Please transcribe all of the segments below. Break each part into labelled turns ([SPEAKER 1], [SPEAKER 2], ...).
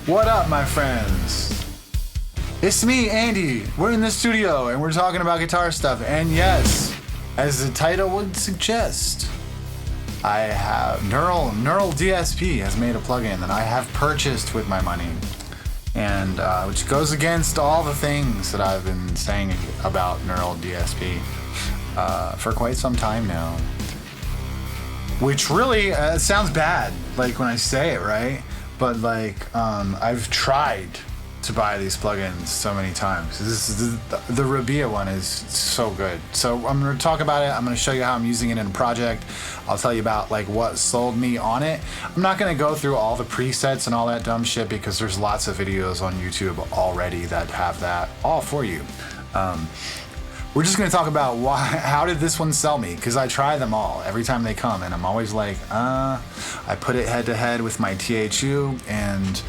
[SPEAKER 1] What up, my friends? It's me, Andy. We're in the studio and we're talking about guitar stuff. And yes, as the title would suggest, I have Neural DSP has made a plugin that I have purchased with my money, and which goes against all the things that I've been saying about Neural DSP for quite some time now. Which really sounds bad, like when I say it, right? But like, I've tried to buy these plugins so many times. This is the Rabea one is so good. So I'm going to talk about it. I'm going to show you how I'm using it in a project. I'll tell you about like what sold me on it. I'm not going to go through all the presets and all that dumb shit because there's lots of videos on YouTube already that have that all for you. We're just going to talk about how did this one sell me? Because I try them all every time they come, and I'm always like, I put it head to head with my THU, and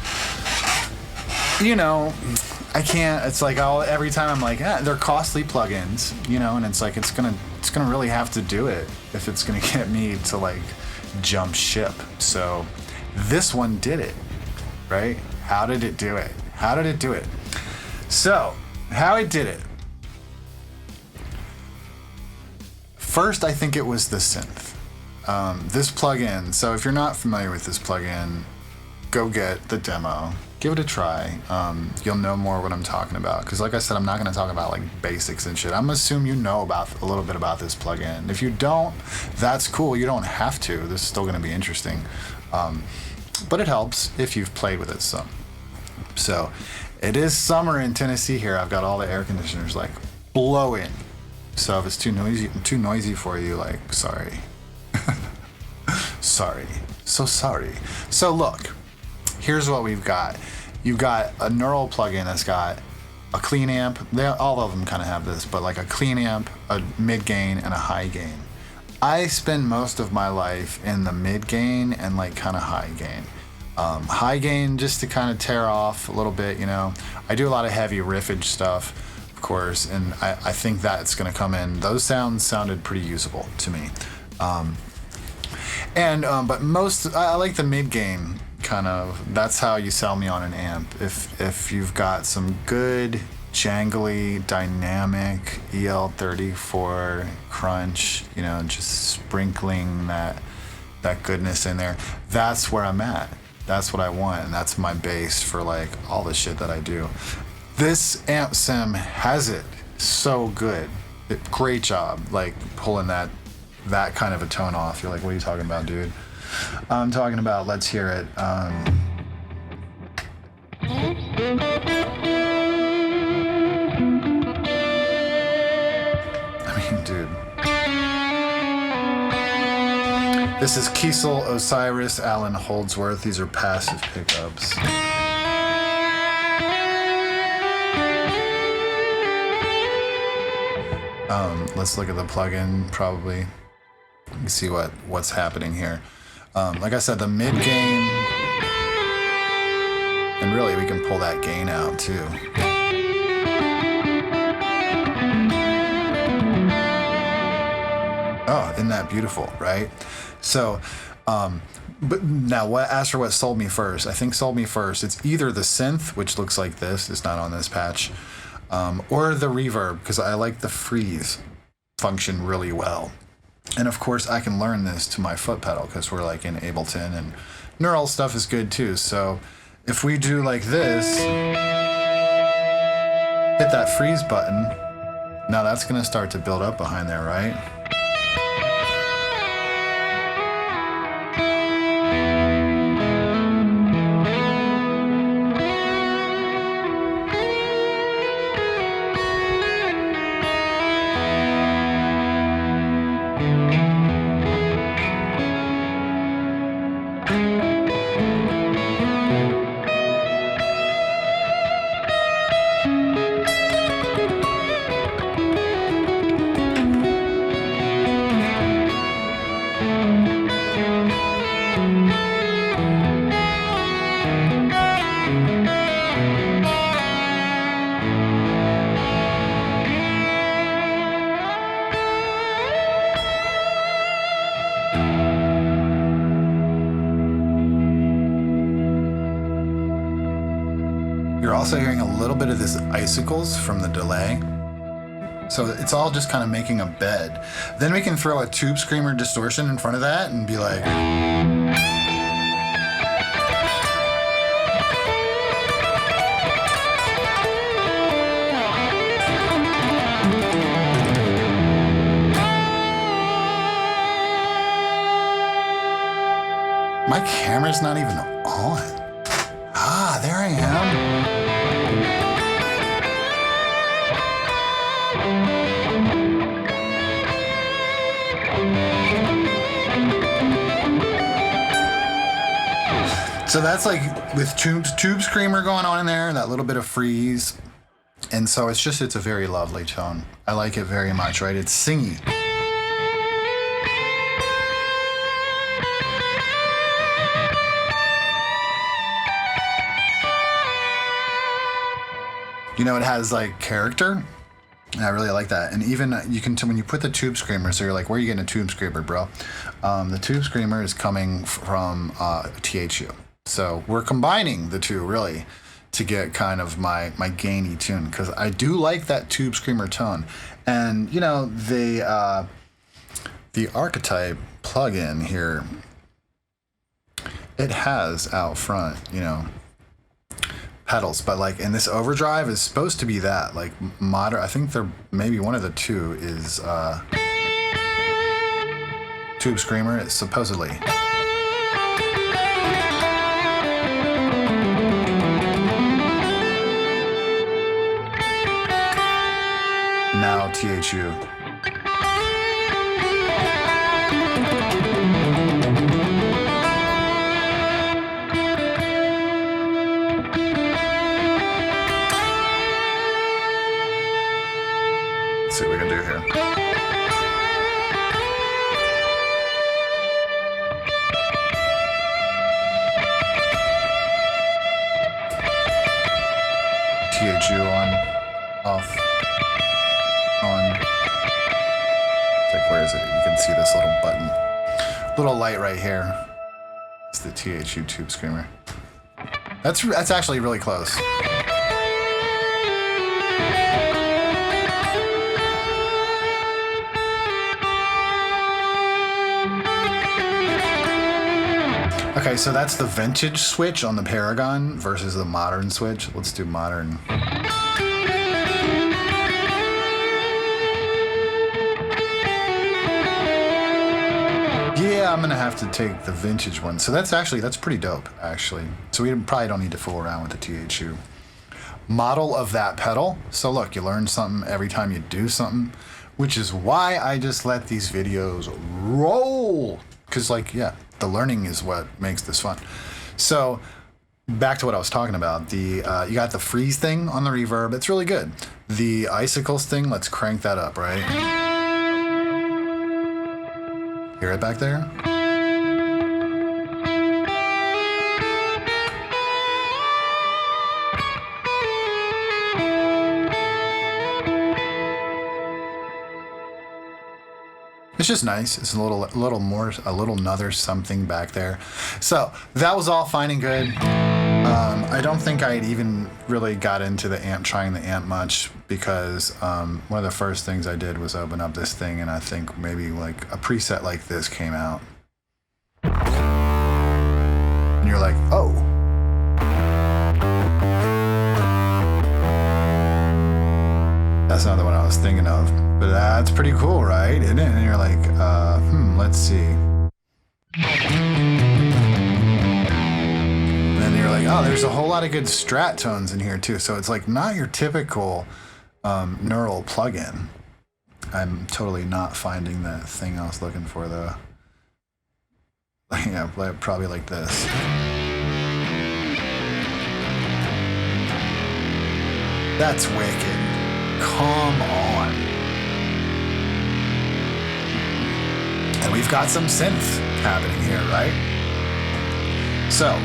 [SPEAKER 1] you know, I can't. It's like every time I'm like, they're costly plugins, you know, and it's like it's gonna really have to do it if it's gonna get me to like jump ship. So this one did it, right? How did it do it? How did it do it? So how it did it. First, I think it was the synth. This plugin, so if you're not familiar with this plugin, go get the demo. Give it a try. You'll know more what I'm talking about. Because like I said, I'm not going to talk about like basics and shit. I'm going to assume you know about a little bit about this plugin. If you don't, that's cool. You don't have to. This is still going to be interesting. But it helps if you've played with it some. So it is summer in Tennessee here. I've got all the air conditioners like blowing. So if it's too noisy for you, like, sorry. Sorry. So sorry. So look, here's what we've got. You've got a Neural plugin that's got a clean amp. All of them kind of have this, but like a clean amp, a mid gain, and a high gain. I spend most of my life in the mid gain and like kind of high gain. High gain just to kind of tear off a little bit, you know. I do a lot of heavy riffage stuff, of course, and I think that's going to come in. Those sounds sounded pretty usable to me. But I like the mid gain kind of. That's how you sell me on an amp. If you've got some good jangly dynamic EL34 crunch, you know, just sprinkling that goodness in there, that's where I'm at. That's what I want, and that's my base for like all the shit that I do. This amp sim has it so good. Great job, like pulling that kind of a tone off. You're like, what are you talking about, dude? I'm talking about, let's hear it. I mean, dude. This is Kiesel, Osiris, Allen Holdsworth. These are passive pickups. Let's look at the plugin, probably. You can see what's happening here. Like I said, the mid gain, and really we can pull that gain out too. Oh, isn't that beautiful, right? So, but now as for what sold me first, I think sold me first, it's either the synth, which looks like this, it's not on this patch, or the reverb, because I like the freeze function really well. And of course I can learn this to my foot pedal because we're like in Ableton, and Neural stuff is good too. So if we do like this, hit that freeze button, now that's gonna start to build up behind there, right? You're also hearing a little bit of this icicles from the delay. So it's all just kind of making a bed. Then we can throw a tube screamer distortion in front of that and be like... My camera's not even on. Ah, there I am. So that's like with tube screamer going on in there, that little bit of freeze. And so it's a very lovely tone. I like it very much, right? It's singy. You know, it has like character. And I really like that. And even you can, when you put the tube screamer, so you're like, where are you getting a tube screamer, bro? The tube screamer is coming from THU. So we're combining the two really to get kind of my gainy tune, because I do like that tube screamer tone. And you know, the Archetype plugin here, it has out front, you know, pedals, but like in this overdrive is supposed to be that like modern. I think they're maybe one of the two is tube screamer. It's supposedly. Now THU. See what we can do here. THU on, off, on. It's like, where is it? You can see this little button. Little light right here. It's the THU tube screamer. That's actually really close. Okay, so that's the vintage switch on the Paragon versus the modern switch. Let's do modern. Yeah, I'm gonna have to take the vintage one. So that's pretty dope, actually. So we probably don't need to fool around with the THU. Model of that pedal. So look, you learn something every time you do something, which is why I just let these videos roll. Because like, yeah, the learning is what makes this fun. So back to what I was talking about. You got the freeze thing on the reverb. It's really good. The icicles thing, let's crank that up, right? Hear it back there? It's just nice. It's a little more, a little another something back there. So that was all fine and good. I don't think I had even really got into the amp, trying the amp much, because one of the first things I did was open up this thing, and I think maybe like a preset like this came out. And you're like, oh. That's not the one I was thinking of. But that's pretty cool, right? Isn't it? And you're like, let's see. And then you're like, oh, there's a whole lot of good strat tones in here too. So it's like not your typical neural plugin. I'm totally not finding that thing I was looking for though. Yeah, probably like this. That's wicked. Come on. And we've got some synth happening here, right? So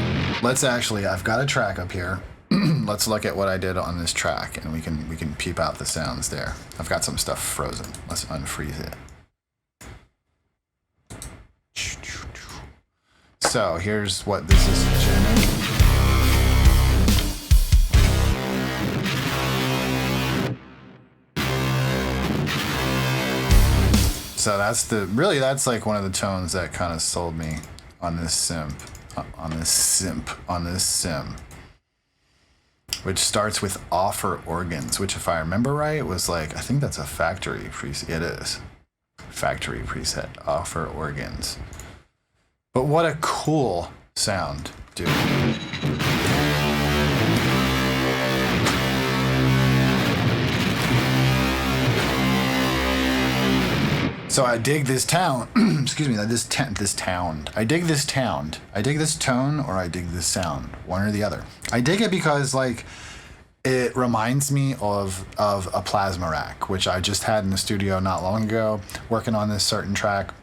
[SPEAKER 1] let's actually, I've got a track up here. Let's look at what I did on this track, and we can peep out the sounds there. I've got some stuff frozen. Let's unfreeze it. So here's what this is jamming. So that's like one of the tones that kind of sold me on this sim, which starts with offer organs, which if I remember right was like, I think that's a factory preset. It is factory preset, offer organs. But what a cool sound, dude. So I dig this town. Excuse me, this town. I dig this town. I dig this tone, or I dig this sound. One or the other. I dig it because like it reminds me of a plasma rack, which I just had in the studio not long ago, working on this certain track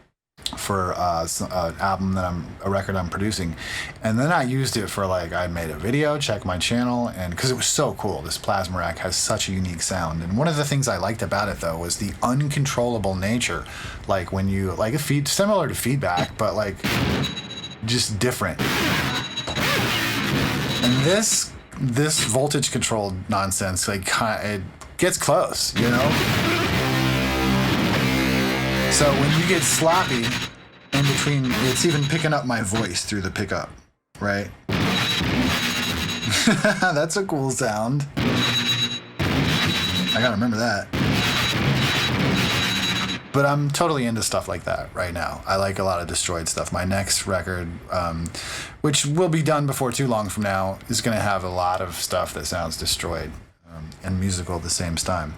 [SPEAKER 1] for an album a record I'm producing. And then I used it for like, I made a video, check my channel, and because it was so cool. This plasma rack has such a unique sound. And one of the things I liked about it though was the uncontrollable nature. Like when you, like similar to feedback, but like just different. And this voltage controlled nonsense, like it gets close, you know? So when you get sloppy in between, it's even picking up my voice through the pickup, right? That's a cool sound. I gotta remember that. But I'm totally into stuff like that right now. I like a lot of destroyed stuff. My next record, which will be done before too long from now, is gonna have a lot of stuff that sounds destroyed and musical at the same time.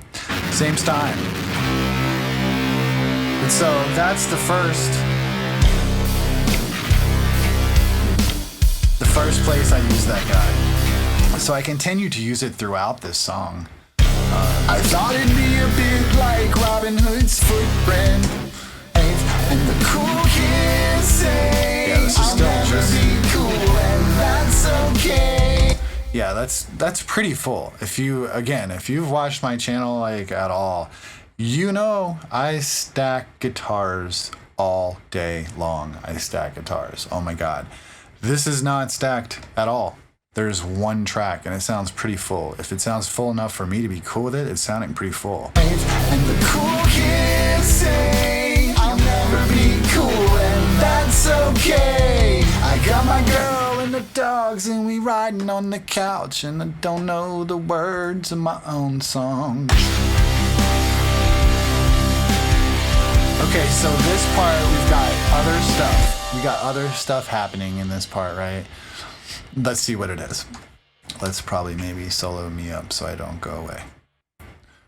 [SPEAKER 1] And so that's the first place I use that guy. So I continue to use it throughout this song. I thought it'd be a bit like Robin Hood's footprint, and the cool kids say, yeah, this is still I'll never be cool, and that's okay. Yeah, that's pretty full. If you've watched my channel like at all, you know I stack guitars all day long. I stack guitars. Oh my God. This is not stacked at all. There's one track and it sounds pretty full. If it sounds full enough for me to be cool with it, it's sounding pretty full. And the cool kids say I'll never be cool, and that's okay. I got my girl and the dogs and we riding on the couch, and I don't know the words of my own song. Okay, so this part, we've got other stuff. We got other stuff happening in this part, right? Let's see what it is. Let's probably maybe solo me up so I don't go away.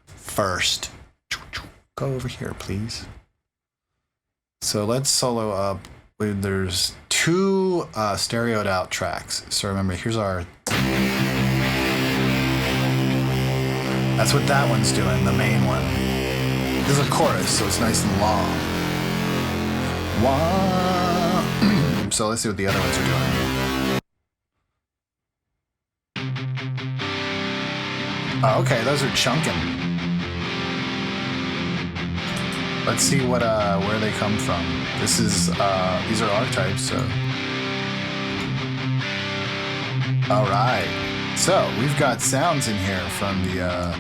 [SPEAKER 1] First, go over here, please. So let's solo up. There's two stereoed out tracks. So remember, here's our... That's what that one's doing, the main one. There's a chorus, so it's nice and long. One. So let's see what the other ones are doing. Oh, okay, those are chunking. Let's see what where they come from. This is these are Archetypes, so. All right. So we've got sounds in here from the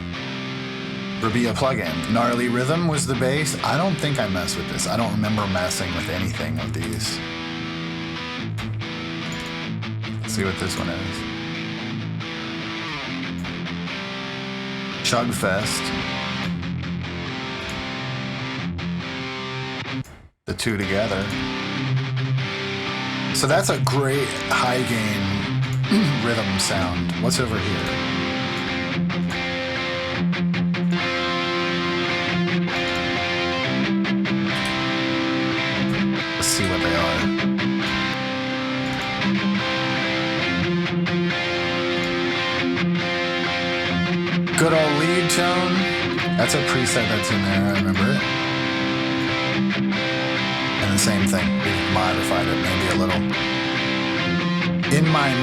[SPEAKER 1] Rabea plugin. Gnarly Rhythm was the bass. I don't think I messed with this. I don't remember messing with anything of these. Let's see what this one is. Chugfest. The two together. So that's a great high gain rhythm sound. What's over here? Let's see what they are. Good old lead tone. That's a preset that's in there, I remember it. And the same thing, we've modified it maybe a little. In my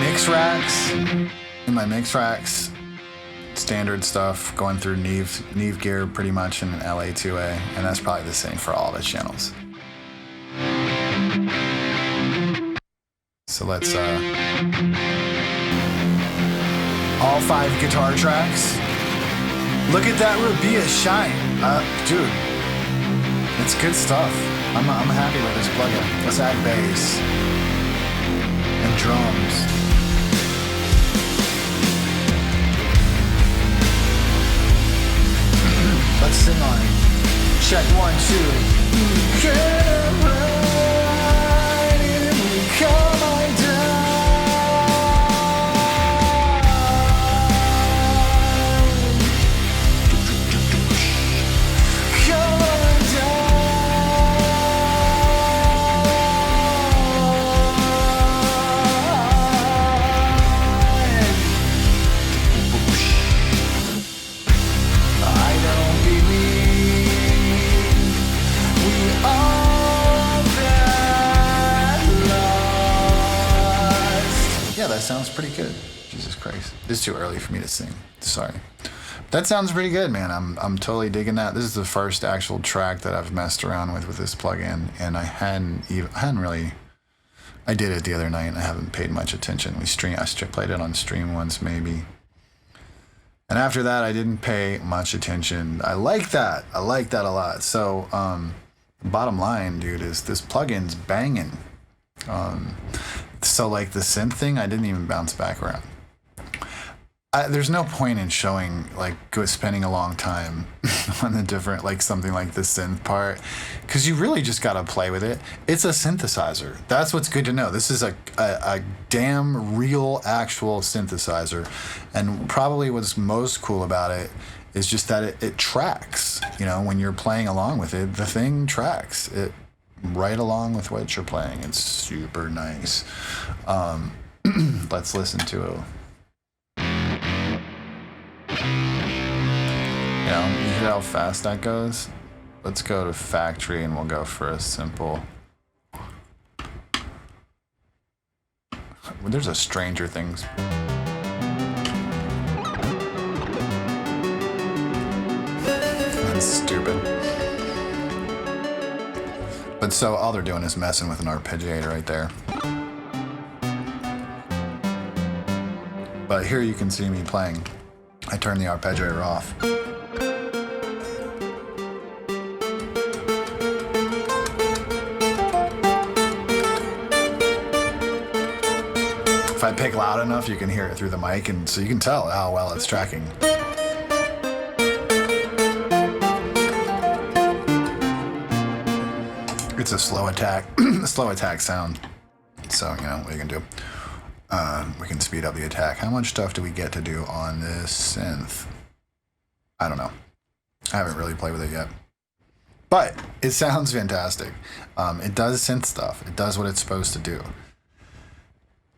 [SPEAKER 1] mix racks, standard stuff, going through Neve gear pretty much in LA2A, and that's probably the same for all the channels. So let's, all 5 guitar tracks. Look at that Rabea shine. Dude, It's good stuff. I'm happy with this plugin. Let's add bass and drums. Let's sing on it. Check 1, 2. Get right in, we come on down. That sounds pretty good. Jesus Christ. It's too early for me to sing. Sorry. That sounds pretty good, man. I'm totally digging that. This is the first actual track that I've messed around with this plugin, and I hadn't really. I did it the other night and I haven't paid much attention. I played it on stream once maybe. And after that I didn't pay much attention. I like that. I like that a lot. So bottom line, dude, is this plugin's banging. So like the synth thing, I didn't even bounce back around. There's no point in showing, like, spending a long time on the different, like, something like the synth part, because you really just got to play with it. It's a synthesizer. That's what's good to know. This is a damn real, actual synthesizer. And probably what's most cool about it is just that it tracks. You know, when you're playing along with it, the thing tracks. It right along with what you're playing. It's super nice. Let's listen to it. You know, you hear how fast that goes? Let's go to factory and we'll go for a simple. There's a Stranger Things. That's stupid. But so all they're doing is messing with an arpeggiator right there. But here you can see me playing. I turn the arpeggiator off. If I pick loud enough, you can hear it through the mic, and so you can tell how well it's tracking. It's a slow attack, sound. So, you know, what you can do. We can speed up the attack. How much stuff do we get to do on this synth? I don't know. I haven't really played with it yet. But it sounds fantastic. It does synth stuff. It does what it's supposed to do.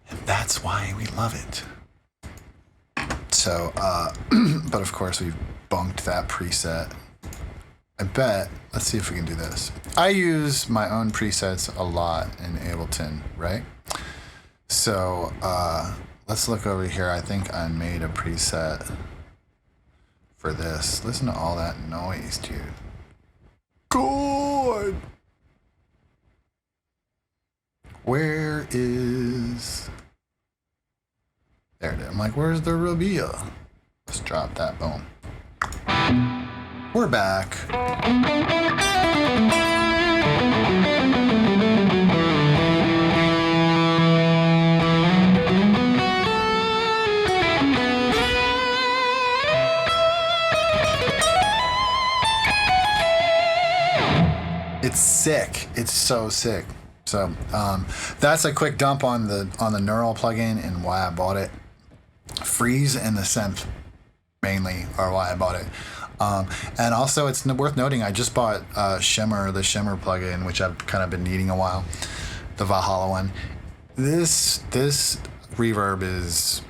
[SPEAKER 1] And that's why we love it. So, but of course we've bunked that preset. I bet, let's see if we can do this. I use my own presets a lot in Ableton, right? So let's look over here. I think I made a preset for this. Listen to all that noise, dude. God! Where is... There it is. I'm like, where's the Rabea? Let's drop that. Boom. We're back. It's sick. It's so sick. So that's a quick dump on the Neural plugin and why I bought it. Freeze and the synth mainly are why I bought it. And also it's worth noting I just bought the Shimmer plugin, which I've kind of been needing a while, the Valhalla one. This reverb is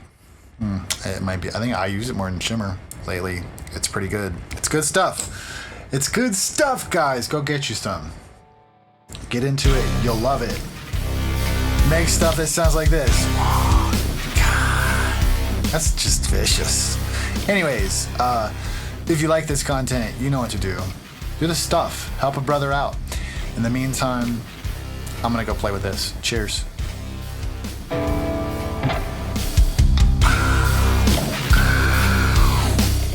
[SPEAKER 1] it might be, I think I use it more than Shimmer lately. It's pretty good. It's good stuff. It's good stuff, guys. Go get you some. Get into it. You'll love it. Make stuff that sounds like this. Oh, God. That's just vicious. Anyways, if you like this content, you know what to do. Do the stuff. Help a brother out. In the meantime, I'm going to go play with this. Cheers.